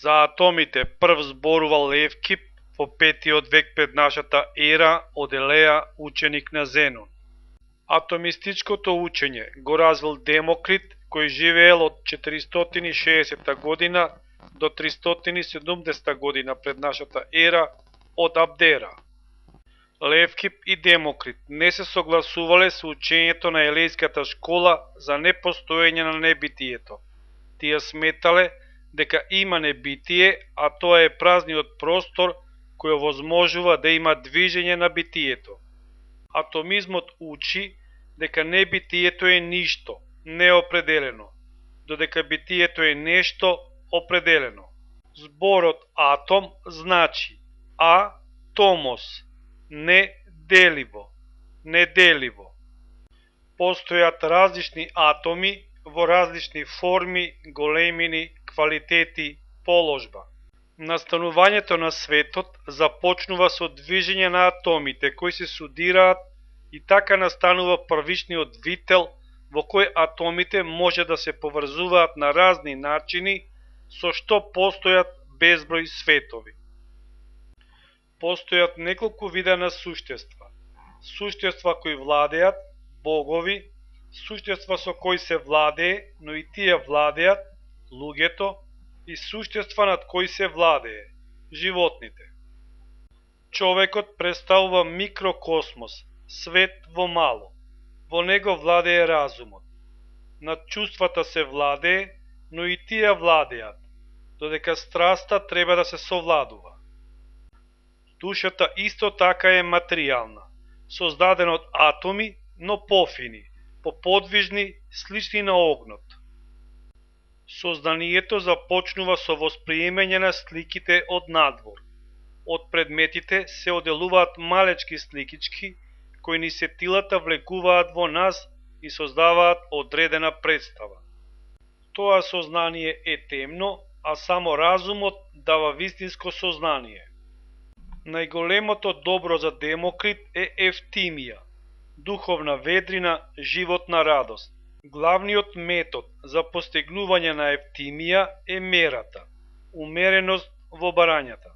За атомите прв зборувал Евкип во 5 век пред нашата ера од Елеја, ученик на Зенон. Атомистичкото учење го развил Демокрит, кој живеел од 460 година до 370 година пред нашата ера од Абдера. Левкип и Демокрит не се согласувале со учењето на елејската школа за непостоење на небитието. Тие сметале дека има небитие, а тоа е празниот простор кој овозможува да има движење на битието. Атомизмот учи дека небитието е ништо, неопределено, додека битието е нешто определено. Зборот атом значи томос, неделиво, неделиво. Постојат различни атоми во различни форми, големини, квалитети, положба. Настанувањето на светот започнува со движење на атомите кои се судираат и така настанува првичниот вител во кој атомите може да се поврзуваат на разни начини, со што постојат безброј светови. Постојат неколку вида на суштества. Суштества кои владеат, богови, суштества со кои се владее, но и тие владеат, луѓето, и суштества над кои се владее, животните. Човекот представува микрокосмос, свет во мало. Во него владее разумот. Над чувствата се владее, но и тие владеат, додека страста треба да се совладува. Душата исто така е материјална, создадена од атоми, но пофини, поподвижни, слични на огнот. Созданието започнува со восприемање на сликите од надвор. Од предметите се оделуваат малечки сликички, кои ни сетилата влегуваат во нас и создаваат одредена представа. Тоа сознание е темно, а само разумот дава вистинско сознание. Најголемото добро за Демокрит е ефтимија, духовна ведрина, животна радост. Главниот метод за постигнување на ефтимија е мерата, умереност во барањата.